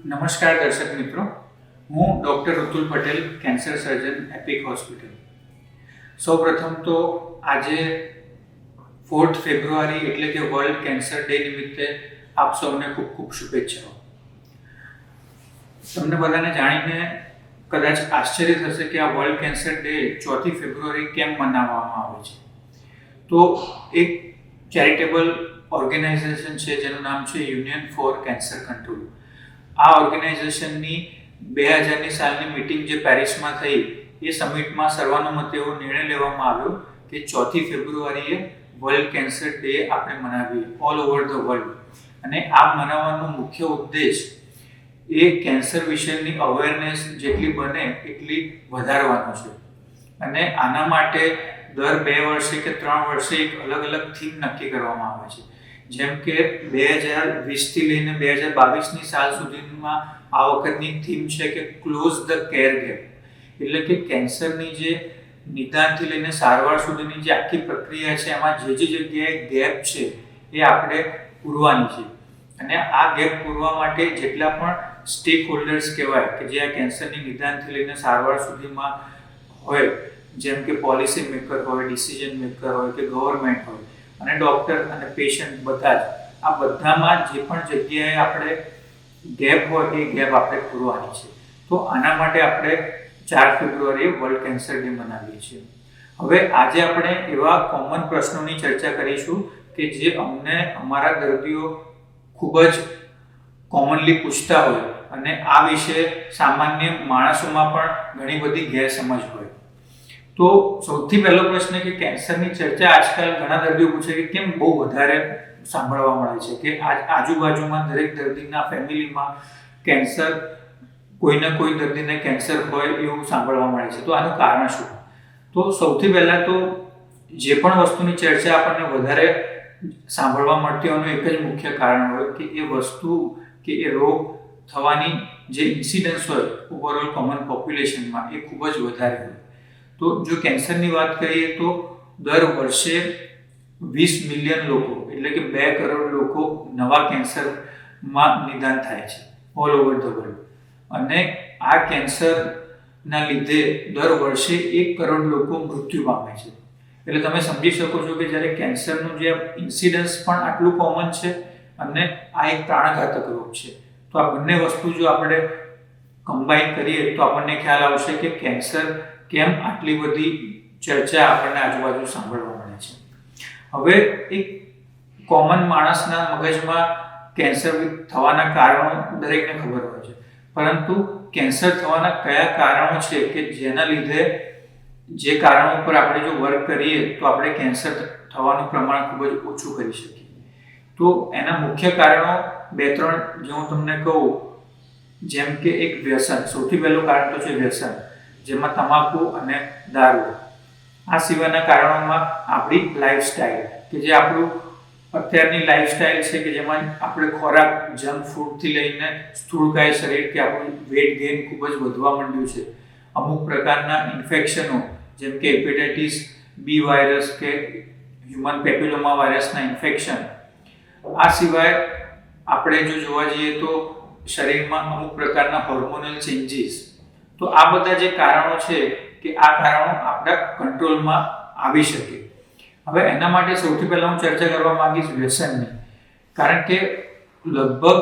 નમસ્કાર દર્શક મિત્રો, હું ડૉક્ટર ઋતુલ પટેલ, કેન્સર સર્જન, એપિક હોસ્પિટલ. સૌપ્રથમ તો આજે 4th ફેબ્રુઆરી એટલે કે વર્લ્ડ કેન્સર ડે નિમિત્તે આપ સૌને ખૂબ ખૂબ શુભેચ્છાઓ. તમને બધાને જાણીને કદાચ આશ્ચર્ય થશે કે આ વર્લ્ડ કેન્સર ડે 4th ફેબ્રુઆરી કેમ મનાવવામાં આવે છે. તો એક ચેરિટેબલ ઓર્ગેનાઇઝેશન છે જેનું નામ છે યુનિયન ફોર કેન્સર કંટ્રોલ. આ ઓર્ગેનાઇઝેશનની 2000ની સાલની મીટિંગ જે પેરિસમાં થઈ, એ સમિટમાં સર્વાનુમતે એવો નિર્ણય લેવામાં આવ્યો કે 4th ફેબ્રુઆરીએ વર્લ્ડ કેન્સર ડે આપણે મનાવીએ ઓલ ઓવર ધ વર્લ્ડ. અને આ મનાવવાનો મુખ્ય ઉદ્દેશ એ કેન્સર વિશેની અવેરનેસ જેટલી બને એટલી વધારવાનો છે. અને આના માટે દર 2 વર્ષે કે 3 વર્ષે એક અલગ અલગ થીમ નક્કી કરવામાં આવે છે. જેમ કે 2020થી લઈને 2022ની સાલ સુધીમાં આ વખતની થીમ છે કે ક્લોઝ ધ કેર ગેપ. એટલે કે કેન્સરની જે નિદાનથી લઈને સારવાર સુધીની જે આખી પ્રક્રિયા છે, એમાં જે જગ્યાએ ગેપ છે એ આપણે પૂરવાની છે. અને આ ગેપ પૂરવા માટે જેટલા પણ સ્ટેક હોલ્ડર્સ કહેવાય કે જે આ કેન્સરની નિદાનથી લઈને સારવાર સુધીમાં હોય, જેમ કે પોલિસી મેકર હોય, ડિસિઝન મેકર હોય કે ગવર્મેન્ટ હોય અને ડૉક્ટર અને પેશન્ટ, બધા જ આ બધામાં જે પણ જગ્યાએ આપણે ગેપ હોય એ ગેપ આપણે પૂરવાની છે. તો આના માટે આપણે 4 ફેબ્રુઆરીએ વર્લ્ડ કેન્સર ડે મનાવીએ છીએ. હવે આજે આપણે એવા કોમન પ્રશ્નોની ચર્ચા કરીશું કે જે અમને અમારા દર્દીઓ ખૂબ જ કોમનલી પૂછતા હોય અને આ વિશે સામાન્ય માણસોમાં પણ ઘણી બધી ગેરસમજ હોય. તો સૌથી પહેલો પ્રશ્ન કે કેન્સરની ચર્ચા આજકાલ ઘણા દર્દીઓ પૂછે કે કેમ બહુ વધારે સાંભળવા મળે છે કે આજુબાજુમાં દરેક દર્દીના ફેમિલીમાં કેન્સર, કોઈને કોઈ દર્દીને કેન્સર હોય એવું સાંભળવા મળે છે. તો આનું કારણ શું? તો સૌથી પહેલાં તો જે પણ વસ્તુની ચર્ચા આપણને વધારે સાંભળવા મળતી હોવાનું એક જ મુખ્ય કારણ હોય કે એ વસ્તુ કે એ રોગ થવાની જે ઇન્સિડન્સ હોય ઓવરઓલ કોમન પોપ્યુલેશનમાં એ ખૂબ જ વધારે હોય. તો જો કેન્સરની વાત કરીએ તો દર વર્ષે 20 મિલિયન લોકો એટલે કે 2 કરોડ લોકો નવા કેન્સરમાં નિદાન થાય છે ઓલ ઓવર ધ વર્લ્ડ. અને આ કેન્સરના લીધે દર વર્ષે 1 કરોડ લોકો મૃત્યુ પામે છે. એટલે તમે સમજી શકો છો કે જ્યારે કેન્સરનું જે ઇન્સિડન્સ પણ આટલું કોમન છે અને આ એક પ્રાણઘાતક રોગ છે, તો આ બંને વસ્તુ જો આપણે કમ્બાઈન કરીએ તો આપણને ખ્યાલ આવશે કે કેન્સર કેમ આટલી બધી ચર્ચા આપણને આજુબાજુ સાંભળવા મળે છે. હવે એક કોમન માણસના મગજમાં કેન્સર થવાના કારણો દરેકને ખબર હોય છે, પરંતુ કેન્સર થવાના કયા કારણો છે કે જેના લીધે જે કારણો પર આપણે જો વર્ક કરીએ તો આપણે કેન્સર થવાનું પ્રમાણ ખૂબ જ ઓછું કરી શકીએ. તો એના મુખ્ય કારણો 2-3 જે હું તમને કહું, જેમ કે એક વ્યસન. સૌથી પહેલું કારણ તો છે વ્યસન, જેમાં તમાકુ અને દારૂ. આ સિવાયના કારણોમાં આપણી લાઈફસ્ટાઈલ કે જે આપણું અત્યારની લાઈફસ્ટાઈલ છે કે જેમાં આપણે ખોરાક, જંક ફૂડથી લઈને સ્થૂળકાય શરીર કે આપણું વેટ ગેઇન ખૂબ જ વધવા માંડ્યું છે. અમુક પ્રકારના ઇન્ફેક્શનો જેમ કે હેપેટાઇટિસ બી વાયરસ કે હ્યુમન પેપિલોમા વાયરસના ઇન્ફેક્શન. આ સિવાય આપણે જો જોવા જઈએ તો શરીરમાં અમુક પ્રકારના હોર્મોનલ ચેન્જીસ. તો આ બધા જે કારણો છે કે આ કારણો આપણા કંટ્રોલમાં આવી શકે. હવે એના માટે સૌથી પહેલાં હું ચર્ચા કરવા માંગીશ વ્યસનની. કારણ કે લગભગ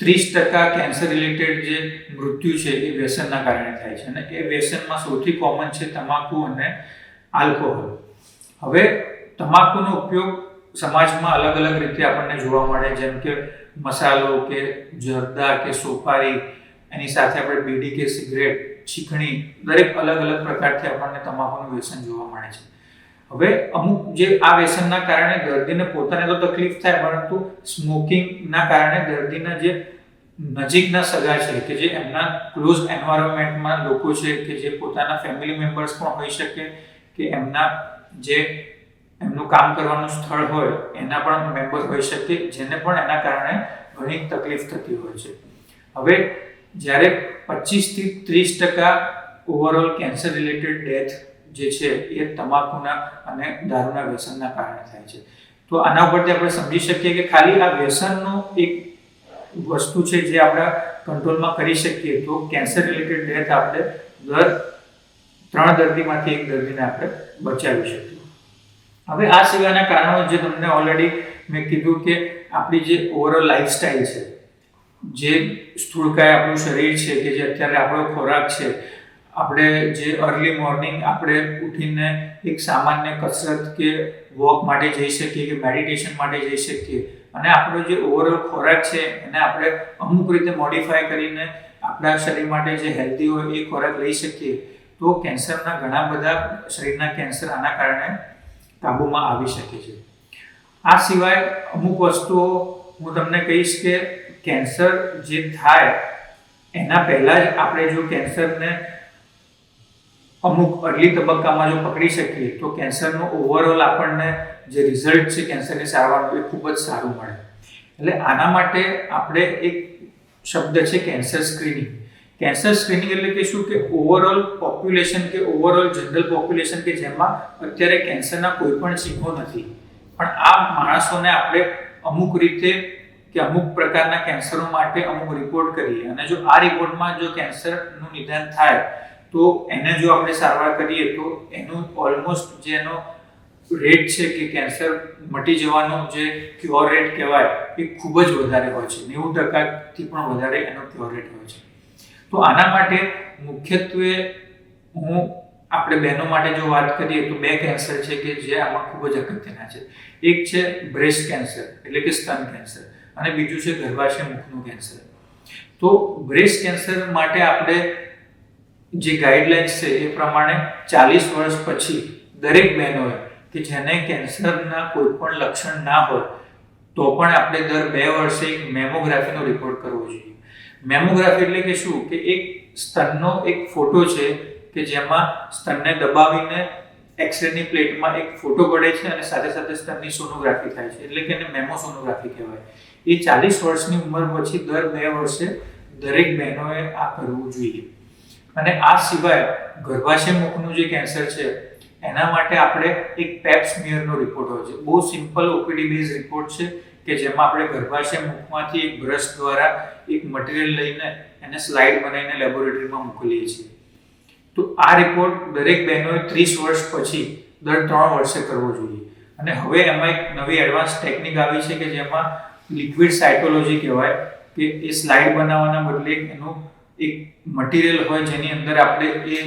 30% કેન્સર રિલેટેડ જે મૃત્યુ છે એ વ્યસનના કારણે થાય છે. અને એ વ્યસનમાં સૌથી કોમન છે તમાકુ અને આલ્કોહોલ. હવે તમાકુનો ઉપયોગ સમાજમાં અલગ અલગ રીતે આપણને જોવા મળે, જેમ કે મસાલો કે જરદા કે સોપારી, એની સાથે આપણે બીડી કે સિગરેટ, ચીકણી, દરેક અલગ અલગ પ્રકારથી આપણને તમાકુનું વ્યસન જોવા મળે છે. હવે અમુક જે આ વ્યસનના કારણે દર્દીને પોતાને તો તકલીફ થાય, પરંતુ સ્મોકિંગના કારણે દર્દીના જે નજીકના સગા છે કે જે એમના ક્લોઝ એન્વાયરમેન્ટમાં લોકો છે કે જે પોતાના ફેમિલી મેમ્બર્સ પણ હોઈ શકે કે એમના જે એમનું કામ કરવાનું સ્થળ હોય એના પણ મેમ્બર હોઈ શકે, જેને પણ એના કારણે ઘણી તકલીફ થતી હોય છે. હવે જ્યારે 25થી 30% ઓવરઓલ કેન્સર રિલેટેડ ડેથ જે છે એ તમાકુના અને દારૂના વ્યસનના કારણે થાય છે. તો આના ઉપરથી આપણે સમજી શકીએ કે ખાલી આ વ્યસનનો એક વસ્તુ છે જે આપણા કંટ્રોલમાં કરી શકીએ તો કેન્સર રિલેટેડ ડેથ આપણે દર 3 દર્દીમાંથી 1 દર્દીને આપણે બચાવી શકીએ. હવે આ સિવાયના કારણો જે તમને ઓલરેડી મેં કીધું કે આપણી જે ઓવરઓલ લાઈફસ્ટાઈલ છે, જે સ્થૂળકાય આપણું શરીર છે, કે જે અત્યારે આપણો ખોરાક છે, આપણે જે અર્લી મોર્નિંગ આપણે ઉઠીને એક સામાન્ય કસરત કે વોક માટે જઈ શકીએ કે મેડિટેશન માટે જઈ શકીએ, અને આપણો જે ઓવરઓલ ખોરાક છે એને આપણે અમુક રીતે મોડિફાય કરીને આપણા શરીર માટે જે હેલ્ધી હોય એ ખોરાક લઈ શકીએ તો કેન્સરના ઘણા બધા શરીરના કેન્સર આના કારણે કાબૂમાં આવી શકે છે. આ સિવાય અમુક વસ્તુઓ હું તમને કહીશ કે કેન્સર જે થાય એના પહેલાં જ આપણે જો કેન્સરને અમુક અર્લી તબક્કામાં જો પકડી શકીએ તો કેન્સરનું ઓવરઓલ આપણને જે રિઝલ્ટ છે કેન્સરની સારવારનું એ ખૂબ જ સારું મળે. એટલે આના માટે આપણે એક શબ્દ છે કેન્સર સ્ક્રીનિંગ. કેન્સર સ્ક્રીનિંગ એટલે કે શું કે ઓવરઓલ પોપ્યુલેશન કે ઓવરઓલ જનરલ પોપ્યુલેશન કે જેમાં અત્યારે કેન્સરના કોઈ પણ ચિહ્નો નથી, પણ આ માણસોને આપણે અમુક રીતે કે અમુક પ્રકારના કેન્સરો માટે અમુક રિપોર્ટ કરીએ, અને જો આ રિપોર્ટમાં જો કેન્સરનું નિદાન થાય તો એને જો આપણે સારવાર કરીએ તો એનું ઓલમોસ્ટ જે એનો રેટ છે કે કેન્સર મટી જવાનો જે ક્યોર રેટ કહેવાય એ ખૂબ જ વધારે હોય છે. 90%થી પણ વધારે એનો ક્યોર રેટ હોય છે. તો આના માટે મુખ્યત્વે આપણે બહેનો માટે જો વાત કરીએ તો 2 કેન્સર છે કે જે આમાં ખૂબ જ અગત્યના છે. એક છે બ્રેસ્ટ કેન્સર એટલે કે સ્તન કેન્સર, અને બીજું છે ગર્ભાશય મુખનું કેન્સર. તો બ્રેસ્ટ કેન્સર માટે આપણે જે ગાઈડલાઇન્સ છે એ પ્રમાણે 40 વર્ષ પછી દરેક બહેનોએ કે જેને કેન્સરના કોઈ પણ લક્ષણ ના હોય તો પણ આપણે દર 2 વર્ષે એક મેમોગ્રાફીનો રિપોર્ટ કરવો જોઈએ. મેમોગ્રાફી એટલે કે શું કે એક સ્તનનો એક ફોટો છે કે જેમાં સ્તનને દબાવીને એક્સરેની પ્લેટમાં એક ફોટો પડે છે અને સાથે સાથે સ્તનની સોનોગ્રાફી થાય છે, એટલે કે એને મેમોસોનોગ્રાફી કહેવાય. એ 40 વર્ષની ઉંમર પછી દર 2 વર્ષે દરેક બહેનોએ આ કરવું જોઈએ. અને આ સિવાય ગર્ભાશય મુખનું જે કેન્સર છે એના માટે આપણે એક પેપ સ્મિયરનો રિપોર્ટ હોય છે. બહુ સિમ્પલ ઓપીડી બેઝ રિપોર્ટ છે કે જેમાં આપણે ગર્ભાશય મુખમાંથી એક બ્રશ દ્વારા એક મટીરિયલ લઈને એને સ્લાઇડ બનાવીને લેબોરેટરીમાં મોકલીએ છીએ. તો આ રિપોર્ટ દરેક બહેનોએ 30 વર્ષ પછી દર 3 વર્ષે કરવો જોઈએ. અને હવે એમાં એક નવી એડવાન્સ ટેકનિક આવી છે કે જેમાં લિક્વિડ સાયટોલોજી કહેવાય કે એ સ્લાઇડ બનાવવાના બદલે એનું એક મટીરિયલ હોય જેની અંદર આપણે એ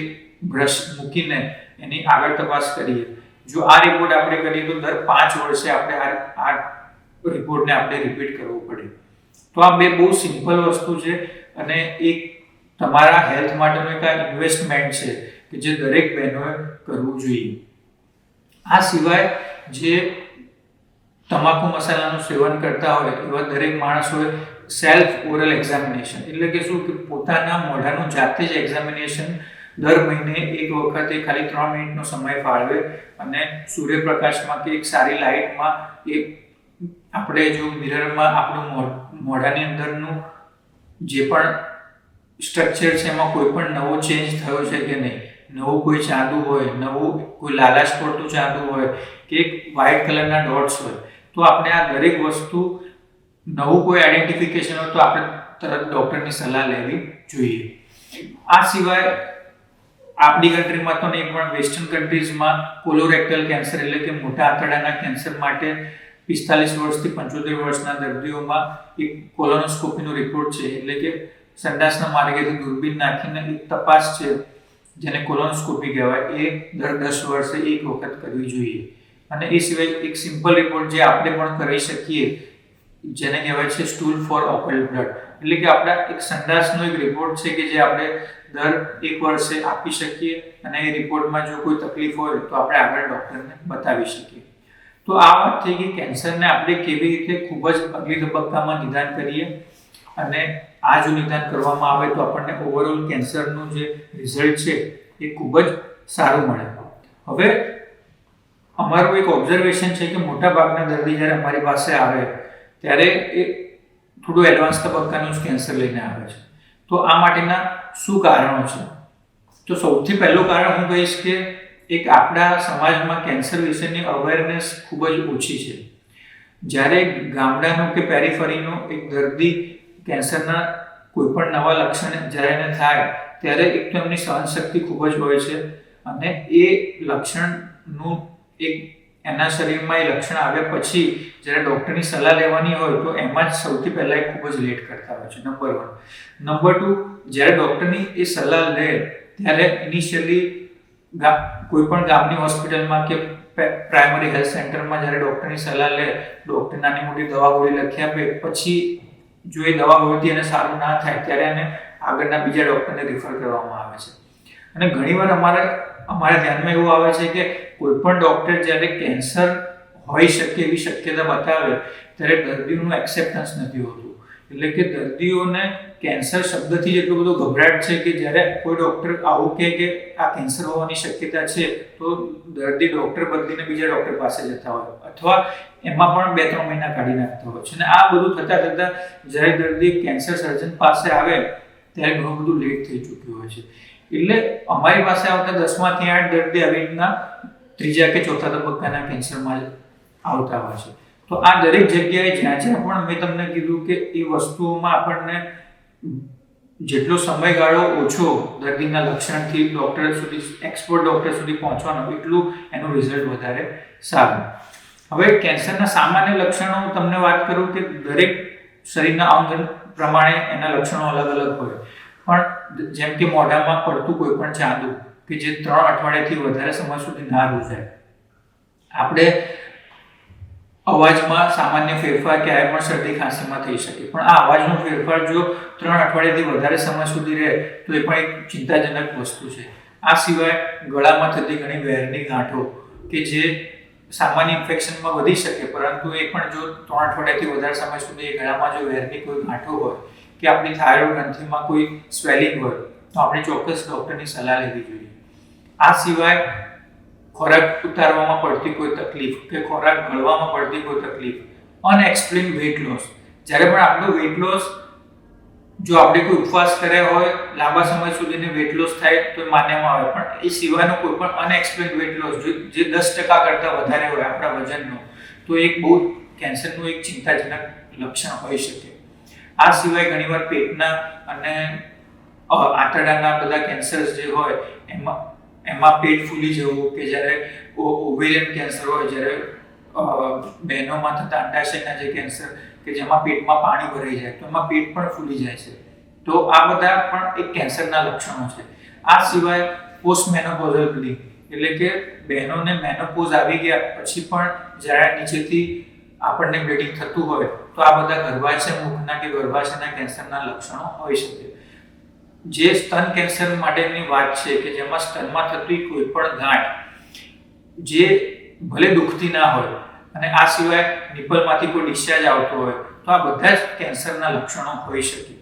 બ્રશ મૂકીને એની આગળ તપાસ કરીએ. જો આ રિપોર્ટ આપણે કરીએ તો દર 5 વર્ષે આપણે આ રિપોર્ટને આપણે રિપીટ કરવો પડે. તો આ 2 બહુ સિમ્પલ વસ્તુ છે અને એક તમારા હેલ્થ માટેનું એક ઇન્વેસ્ટમેન્ટ છે કે જે દરેક બહેનોએ કરવું જોઈએ. આ સિવાય જે તમાકુ મસાલાનું સેવન કરતા હોય એવા દરેક માણસોએ સેલ્ફ ઓરલ એક્ઝામિનેશન એટલે કે શું કે પોતાના મોઢાનું જાતે જ એક્ઝામિનેશન દર મહિને એક વખતે ખાલી 3 મિનિટનો સમય ફાળવે અને સૂર્યપ્રકાશમાં કે એક સારી લાઇટમાં એ આપણે જો મિરરમાં આપણું મોઢાની અંદરનું જે પણ સ્ટ્રક્ચર છે એમાં કોઈ પણ નવો ચેન્જ થયો છે કે નહીં, નવું કોઈ ચાંદુ હોય, નવું કોઈ લાલાશ પડતું ચાંદુ હોય કે એક વ્હાઇટ કલરના ડોટ્સ હોય, તો આપણે આ દરેક વસ્તુ નવું કોઈ આઈડેન્ટિફિકેશન હોય તો આપણે તરત ડૉક્ટરની સલાહ લેવી જોઈએ. આ સિવાય આપણી કન્ટ્રીમાં તો નહીં પણ વેસ્ટર્ન કન્ટ્રીઝમાં કોલોરેક્ટલ કેન્સર એટલે કે મોટા આંતરડાના કેન્સર માટે 45 વર્ષથી 75 વર્ષના દર્દીઓમાં એક કોલોનોસ્કોપીનો રિપોર્ટ છે, એટલે કે સંડાસના માર્ગેથી દૂરબીન નાખીને એક તપાસ છે જેને કોલોનોસ્કોપી કહેવાય, એ દર 10 વર્ષે એક વખત કરવી જોઈએ. અને એ સિવાય એક સિમ્પલ રિપોર્ટ જે આપણે પણ કરી શકીએ જેને કહેવાય છે સ્ટૂલ ફોર ઓકલ્ટ બ્લડ, એટલે કે આપણા એક સંડાસનો એક રિપોર્ટ છે કે જે આપણે દર 1 વર્ષે આપી શકીએ અને એ રિપોર્ટમાં જો કોઈ તકલીફ હોય તો આપણે આગળ ડૉક્ટરને બતાવી શકીએ. તો આ વાત થઈ કે કેન્સરને આપણે કેવી રીતે ખૂબ જ અગલી તબક્કામાં નિદાન કરીએ, અને આ જો નિદાન કરવામાં આવે તો આપણને ઓવરઓલ કેન્સરનું જે રિઝલ્ટ છે એ ખૂબ જ સારું મળે. હવે અમારું એક ઓબ્ઝર્વેશન છે કે મોટાભાગના દર્દી જ્યારે અમારી પાસે આવે ત્યારે એ થોડું એડવાન્સ તબક્કાનું જ કેન્સર લઈને આવે છે. તો આ માટેના શું કારણો છે? તો સૌથી પહેલું કારણ હું કહીશ કે એક આપણા સમાજમાં કેન્સર વિશેની અવેરનેસ ખૂબ જ ઓછી છે. જ્યારે ગામડાનો કે પેરીફરીનો એક દર્દી કેન્સરના કોઈ પણ નવા લક્ષણ જ્યારે એને થાય ત્યારે એક તો એમની સહનશક્તિ ખૂબ જ હોય છે, અને એ લક્ષણનું એના શરીરમાં એ લક્ષણ આવ્યા પછી જ્યારે ડૉક્ટરની સલાહ લેવાની હોય તો એમાં જ સૌથી પહેલાં એ ખૂબ જ લેટ કરતા હોય છે, નંબર 1. નંબર 2, જ્યારે ડૉક્ટરની એ સલાહ લે ત્યારે ઇનિશિયલી કોઈ પણ ગામની હોસ્પિટલમાં કે પ્રાઇમરી હેલ્થ સેન્ટરમાં જ્યારે ડૉક્ટરની સલાહ લે, ડૉક્ટર નાની મોટી દવા ગોળી લખી આપે, પછી જો એ દવા ગોળીથી એને સારું ના થાય ત્યારે એને આગળના બીજા ડૉક્ટરને રિફર કરવામાં આવે છે. અને ઘણીવાર અમારે ધ્યાનમાં એવું આવે છે કે કોઈ પણ ડૉક્ટર જ્યારે કેન્સર હોઈ શકે એવી શક્યતા બતાવે ત્યારે દર્દીઓનું એક્સેપ્ટન્સ નથી હોતું. એટલે કે દર્દીઓને કેન્સર શબ્દથી જ એટલો બધો ગભરાટ છે કે જ્યારે કોઈ ડૉક્ટર આવું કહે કે આ કેન્સર હોવાની શક્યતા છે તો દર્દી ડૉક્ટર બદલીને બીજા ડૉક્ટર પાસે જતા હોય, અથવા એમાં પણ 2-3 મહિના કાઢી નાખતા હોય છે. અને આ બધું થતાં જ્યારે દર્દી કેન્સર સર્જન પાસે આવે ત્યારે ઘણું બધું લેટ થઈ ચૂક્યું હોય છે. એટલે અમારી પાસે આવતા 10માંથી 8 દર્દી આવી રીતના 3જા કે 4થા તબક્કાના કેન્સરમાં જ આવતા હોય છે. તો આ દરેક જગ્યાએ જ્યાં પણ મેં તમને કીધું કે એ વસ્તુઓમાં આપણને જેટલો સમયગાળો ઓછો દર્દીના લક્ષણથી ડૉક્ટર સુધી, એક્સપર્ટ ડૉક્ટર સુધી પહોંચવાનો, એટલું એનું રિઝલ્ટ વધારે સારું. હવે કેન્સરના સામાન્ય લક્ષણો હું તમને વાત કરું કે દરેક શરીરના અંગ પ્રમાણે એના લક્ષણો અલગ અલગ હોય, પણ જેમ કે મોઢામાં પડતું કોઈ પણ ચાંદુ કે જે 3 અઠવાડિયાથી વધારે સમય સુધી ના રૂઝાય, આપણે અવાજમાં સામાન્ય ફેરફાર ક્યારેય પણ શરદી ખાંસીમાં થઈ શકે, પણ આ અવાજનો ફેરફાર જો 3 અઠવાડિયાથી વધારે સમય સુધી રહે તો એ પણ એક ચિંતાજનક વસ્તુ છે. આ સિવાય ગળામાં થતી ઘણી વેરની ગાંઠો કે જે સામાન્ય ઇન્ફેક્શનમાં વધી શકે, પરંતુ એ પણ જો 3 અઠવાડિયાથી વધારે સમય સુધી એ ગળામાં જો વેરની કોઈ ગાંઠો હોય કે આપણી થાઇરોઇડ ગ્રંથિમાં કોઈ સ્વેલિંગ હોય તો આપણે ચોક્કસ ડૉક્ટરની સલાહ લેવી જોઈએ. આ સિવાય ખોરાક ઉતારવામાં પડતી કોઈ તકલીફ કે ખોરાક ગળવામાં પડતી કોઈ તકલીફ, અનએક્સપ્લેન વેઇટ લોસ. જ્યારે પણ આપણું વેઇટ લોસ, જો આપણે કોઈ ઉપવાસ કર્યા હોય, લાંબા સમય સુધીને વેઇટ લોસ થાય તો માન્યમાં આવે, પણ એ સિવાયનો કોઈ પણ અનએક્સપ્લેન વેઇટ લોસ જે 10% કરતાં વધારે હોય આપણા વજનનો, તો એક બહુ કેન્સરનું એક ચિંતાજનક લક્ષણ હોઈ શકે. આ સિવાય ઘણીવાર પેટના અને આંતરડાના બધા કેન્સર્સ જે હોય એમાં પેટ ફૂલી જવું, કે જ્યારે ઓવેરિયન કેન્સર હોય, જ્યારે બહેનોમાં થતા અંડાશયના જે કેન્સર કે જેમાં પેટમાં પાણી ભરાઈ જાય તો એમાં પેટ પણ ફૂલી જાય છે, તો આ બધા પણ એક કેન્સરના લક્ષણો છે. આ સિવાય પોસ્ટ મેનોપોઝલ બ્લીડિંગ, એટલે કે બહેનોને મેનોપોઝ આવી ગયા પછી પણ જ્યારે નીચેથી આપણને બ્લીડિંગ થતું હોય તો આ બધા ગર્ભાશય મુખના કે ગર્ભાશયના કેન્સરના લક્ષણો હોઈ શકે. જે સ્તન કેન્સર માટેની વાત છે કે જેમાં સ્તનમાં થતી કોઈ પણ ગાંઠ જે ભલે દુખતી ના હોય, અને આ સિવાય નિપલમાંથી કોઈ ડિસ્ચાર્જ આવતો હોય, તો આ બધા જ કેન્સરના લક્ષણો હોઈ શકે.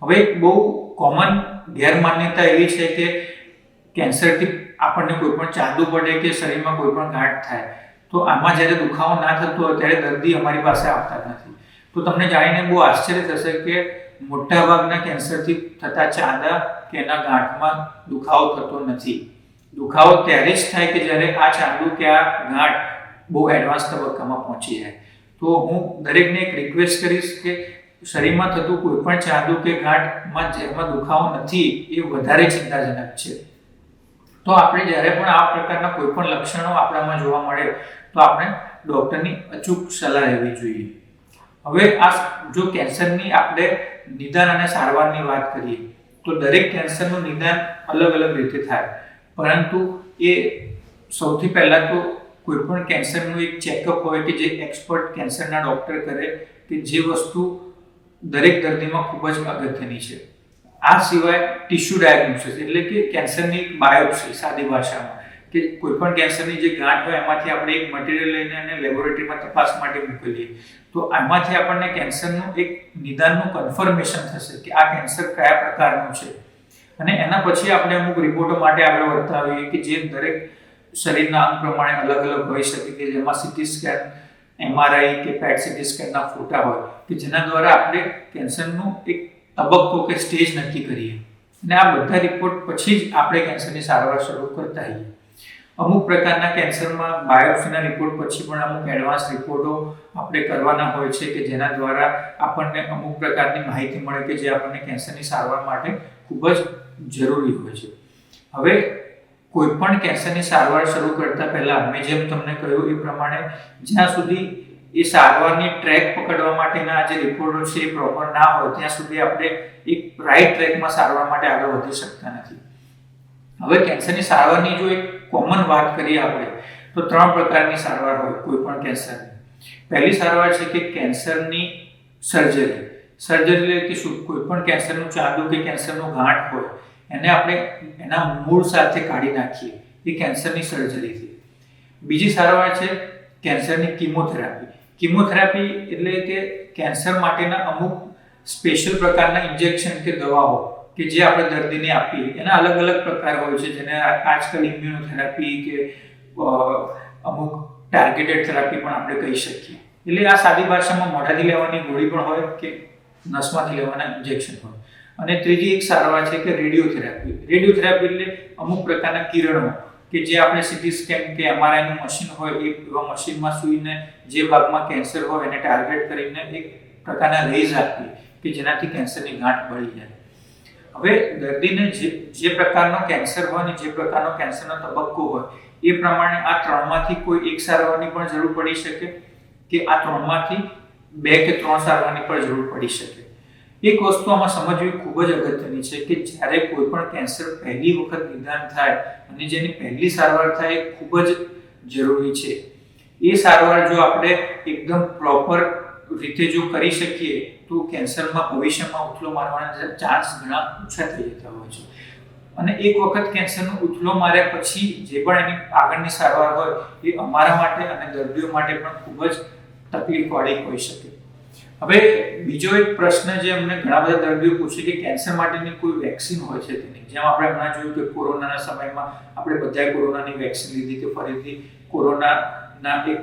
હવે એક બહુ કોમન ગેરમાન્યતા એવી છે કે કેન્સરથી આપણને કોઈ પણ ચાંદુ પડે કે શરીરમાં કોઈ પણ ગાંઠ થાય તો આમાં જ્યારે દુખાવો ના થતો હોય ત્યારે દર્દી અમારી પાસે આવતા નથી. તો તમને જાણીને બહુ આશ્ચર્ય થશે કે મોટાભાગના કેન્સરથી થતા ચાંદા કે એના ગાંઠમાં દુખાવો થતો નથી. દુખાવો ત્યારે જ થાય કે જ્યારે આ ચાંદુ કે આ ગાંઠ બહુ એડવાન્સ તબક્કામાં પહોંચી જાય. તો હું દરેકને એક રિક્વેસ્ટ કરીશ કે શરીરમાં થતું કોઈ પણ ચાંદુ કે ગાંઠમાં જેમાં દુખાવો નથી એ વધારે ચિંતાજનક છે. તો આપણે જ્યારે પણ આ પ્રકારના કોઈ પણ લક્ષણો આપણામાં જોવા મળે તો આપણે ડૉક્ટરની અચૂક સલાહ લેવી જોઈએ. હવે આ જો કેન્સરની આપણે નિદાન અને સારવારની વાત કરીએ તો દરેક કેન્સરનું નિદાન અલગ અલગ રીતે થાય, પરંતુ એ સૌથી પહેલાં તો કોઈ પણ કેન્સરનું એક ચેકઅપ હોય કે જે એક્સપર્ટ કેન્સરના ડૉક્ટર કરે, કે જે વસ્તુ દરેક દર્દીમાં ખૂબ જ અગત્યની છે. આ સિવાય ટિશ્યુ ડાયગ્નોસિસ, એટલે કે કેન્સરની બાયોપ્સી, સાદી ભાષામાં કે કોઈ પણ કેન્સરની જે ગાંઠ હોય એમાંથી આપણે એક મટીરિયલ લઈને અને લેબોરેટરીમાં તપાસ માટે મોકલીએ તો આમાંથી આપણને કેન્સરનું એક નિદાનનું કન્ફર્મેશન થશે કે આ કેન્સર કયા પ્રકારનું છે, અને એના પછી આપણે અમુક રિપોર્ટો માટે આગળ વધતા હોઈએ કે જે દરેક શરીરના અંગ પ્રમાણે અલગ અલગ હોઈ શકે, કે જેમાં સીટી સ્કેન, MRI કે પેટ સીટી સ્કેનના ફોટા હોય કે જેના દ્વારા આપણે કેન્સરનું એક તબક્કો કે સ્ટેજ નક્કી કરીએ, અને આ બધા રિપોર્ટ પછી જ આપણે કેન્સરની સારવાર શરૂ કરતા હોઈએ. અમુક પ્રકારના કેન્સરમાં બાયોપ્સીના રિપોર્ટ પછી પણ અમુક એડવાન્સ રિપોર્ટો આપણે કરવાના હોય છે કે જેના દ્વારા આપણને અમુક પ્રકારની માહિતી મળે કે જે આપણને કેન્સરની સારવાર માટે ખૂબ જ જરૂરી હોય છે. હવે કોઈ પણ કેન્સરની સારવાર શરૂ કરતા પહેલા મેં જેમ તમને કહ્યું એ પ્રમાણે જ્યાં સુધી એ સારવારની ટ્રેક પકડવા માટેના જે રિપોર્ટો છે એ પ્રોપર ના હોય ત્યાં સુધી આપણે એક રાઈટ ટ્રેકમાં સારવાર માટે આગળ વધી શકતા નથી. હવે કેન્સરની સારવારની જો એક કોમન વાત કરીએ આપણે તો 3 પ્રકારની સારવાર હોય કોઈ પણ કેન્સરની. પહેલી સારવાર છે કે કેન્સરની સર્જરી. સર્જરી એટલે કે શું? કોઈ પણ કેન્સરનું ચાંદુ કે કેન્સરનું ગાંઠ હોય એને આપણે એના મૂળ સાથે કાઢી નાખીએ, એ કેન્સરની સર્જરીથી. બીજી સારવાર છે કેન્સરની કિમોથેરાપી. કિમોથેરાપી એટલે કે કેન્સર માટેના અમુક સ્પેશિયલ પ્રકારના ઇન્જેક્શન કે દવાઓ કે જે આપણે દર્દીને આપીએ. એના અલગ અલગ પ્રકાર હોય છે, જેને આજકાલ ઇમ્યુનોથેરાપી કે અમુક ટાર્ગેટેડ થેરાપી પણ આપણે કહી શકીએ. એટલે આ સાદી ભાષામાં મોઢાથી લેવાની ગોળી પણ હોય કે નસમાંથી લેવાના ઇન્જેક્શન હોય. અને ત્રીજી એક સારવાર છે કે રેડિયોથેરાપી. રેડિયોથેરાપી એટલે અમુક પ્રકારના કિરણો કે જે આપણે સીટી સ્કેન કે એમઆરઆઈનું મશીન હોય એ એવા મશીનમાં સૂઈને જે ભાગમાં કેન્સર હોય એને ટાર્ગેટ કરીને એક પ્રકારના રેઝ આપીએ કે જેનાથી કેન્સરની ગાંઠ બળી જાય. હવે દર્દીને જે પ્રકારનો કેન્સર હોય અને જે પ્રકારનો કેન્સરનો તબક્કો હોય એ પ્રમાણે આ 3માંથી કોઈ એક સારવારની પણ જરૂર પડી શકે કે આ 3માંથી 2 કે 3 સારવારની પણ જરૂર પડી શકે. એક વસ્તુ આમાં સમજવી ખૂબ જ અગત્યની છે કે જ્યારે કોઈ પણ કેન્સર પહેલી વખત નિદાન થાય અને જેની પહેલી સારવાર થાય એ ખૂબ જ જરૂરી છે. એ સારવાર જો આપણે એકદમ પ્રોપર રીતે જો કરી શકીએ તો કેન્સરમાં ભવિષ્યમાં ઉથલો મારવાના ચાન્સ ઘણા ઓછા થઈ જતા હોય છે. અને એક વખત કેન્સરનો ઉથલો માર્યા પછી જે પણ એની આગળની સારવાર હોય એ અમારા માટે અને દર્દીઓ માટે પણ ખૂબ જ તકલીફવાળી હોઈ શકે. હવે બીજો એક પ્રશ્ન જે અમને ઘણા બધા દર્દીઓ પૂછે કે કેન્સર માટેની કોઈ વેક્સિન હોય છે તેની? જેમ આપણે હમણાં જોયું કે કોરોનાના સમયમાં આપણે બધાએ કોરોનાની વેક્સિન લીધી કે ફરીથી કોરોનાના એક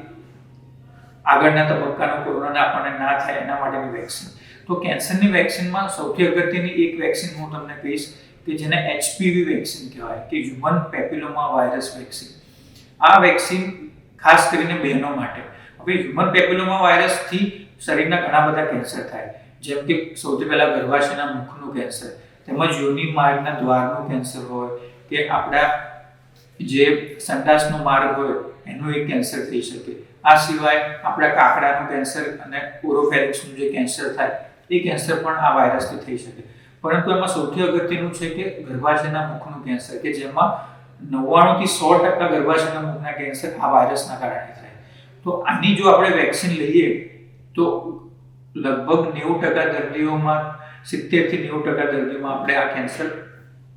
આગળના તબક્કાનો કોરોના આપણને ના થાય એના માટેની વેક્સિન. તો કેન્સરની વેક્સિનમાં સૌથી અગત્યની એક વેક્સિન હું તમને કહીશ કે જેને HPV વેક્સિન કહેવાય કે હ્યુમન પેપિલોમા વાયરસ વેક્સિન. આ વેક્સિન ખાસ કરીને બહેનો માટે. હવે હ્યુમન પેપિલોમા વાયરસથી શરીરના ઘણા બધા કેન્સર થાય, જેમ કે સૌથી પહેલા ગર્ભાશયના મુખનું કેન્સર, તેમજ યોનિ માર્ગના દ્વારનું કેન્સર હોય કે આપણા જે સંડાસનો માર્ગ હોય એનું એક કેન્સર થઈ શકે. આ સિવાય આપણા કાકડાનું કેન્સર અને ઓરોફેરિક્સનું જે કેન્સર થાય એ કેન્સર પણ આ વાયરસથી થઈ શકે. પરંતુ એમાં સૌથી અગત્યનું છે કે ગર્ભાશયના મુખનું કેન્સર કે જેમાં 99 થી 100% ગર્ભાશયના મુખના કેન્સર આ વાયરસના કારણે થાય. તો આની જો આપણે વેક્સિન લઈએ તો લગભગ 90% દર્દીઓમાં 70 થી 90% દર્દીઓમાં આપણે આ કેન્સર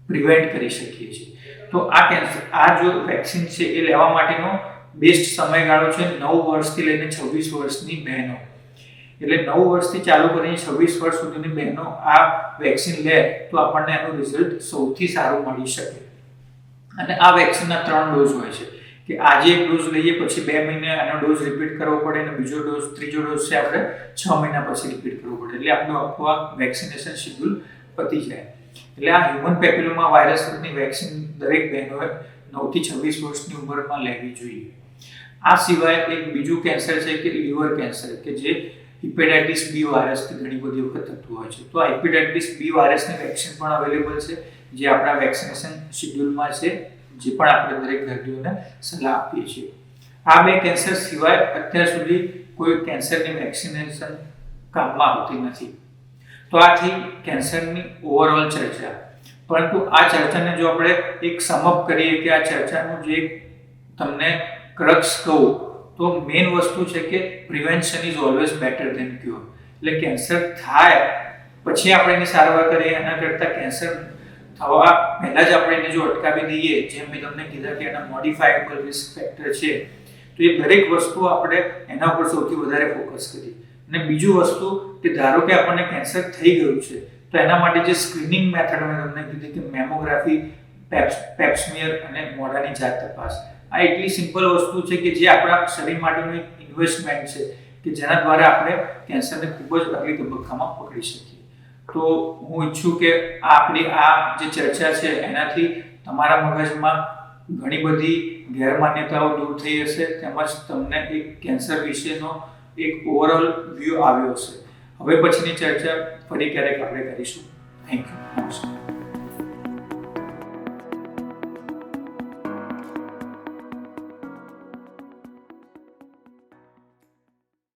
પ્રિવેન્ટ કરી શકીએ છીએ. તો આ જો વેક્સિન છે એ લેવા માટેનો બેસ્ટ સમયગાળો છે 9 વર્ષથી લઈને 26 વર્ષની બહેનો. એટલે 9 વર્ષથી ચાલુ કરીને 26 વર્ષ સુધીની બહેનો આ વેક્સિન લે તો આપણને એનું રિઝલ્ટ સૌથી સારું મળી શકે. અને આ વેક્સિનના 3 ડોઝ હોય છે કે આજે એક ડોઝ લઈએ પછી 2 મહિને એનો ડોઝ રિપીટ કરવો પડે અને ત્રીજો ડોઝ છે આપણે 6 મહિના પછી રિપીટ કરવો પડે. એટલે આપણું આખું વેક્સિનેશન શેડ્યુલ પતી જાય. એટલે આ હ્યુમન પેપિલોમા વાયરસની વેક્સિન દરેક બહેનોએ 9 થી 26 વર્ષની ઉંમરમાં લેવી જોઈએ. આ સિવાય એક બીજું કેન્સર છે કે લીવર કેન્સર કે જે હિપેટાઇટિસ બી વાયરસથી ઘણી બધી વખત થતું હોય છે. તો આ હિપેટાઇટિસ બી વાયરસની વેક્સિન પણ અવેલેબલ છે જે આપણા વેક્સિનેશન શેડ્યુલમાં છે, જે પણ આપણે દરેક દર્દીઓને સલાહ આપીએ છીએ. આ 2 કેન્સર સિવાય અત્યાર સુધી કોઈ કેન્સરની વેક્સિનેશન કામમાં આવતી નથી. તો આ થઈ કેન્સરની ઓવરઓલ ચર્ચા. પરંતુ આ ચર્ચાને જો આપણે એક સમઅપ કરીએ કે આ ચર્ચાનું જે તમને ક્રક્સ કહું તો મેઇન વસ્તુ છે કે prevention is always better than cure. એટલે કેન્સર થાય પછી આપણે એની સારવાર કરીએ એના કરતાં કેન્સર થવા પહેલાં જ આપણે એને જો અટકાવી દઈએ, જેમ મેં તમને કીધા કે એના મોડિફાયેબલ રિસ્ક ફેક્ટર છે, તો એ દરેક વસ્તુ આપણે એના ઉપર સૌથી વધારે ફોકસ કરીએ. અને બીજું વસ્તુ કે ધારો કે આપણને કેન્સર થઈ ગયું છે તો એના માટે જે સ્ક્રીનિંગ મેથડ મેં તમને કીધી કે મેમોગ્રાફી, પેપ્સમિયર અને મોઢાની જાત તપાસ, આ એટલી સિમ્પલ વસ્તુ છે કે જે આપણા શરીર માટેનું એક ઇન્વેસ્ટમેન્ટ છે કે જેના દ્વારા આપણે કેન્સરને ખૂબ જ અગલી તબક્કામાં પકડી શકીએ. તો હું ઈચ્છું કે આપણી આ જે ચર્ચા છે એનાથી તમારા મગજમાં ઘણી બધી ગેરમાન્યતાઓ દૂર થઈ હશે, તેમજ તમને એક કેન્સર વિશેનો એક ઓવરઓલ વ્યૂ આવ્યો હશે. હવે પછીની ચર્ચા ફરી ક્યારેક આપણે કરીશું. Thank you. નમસ્કાર.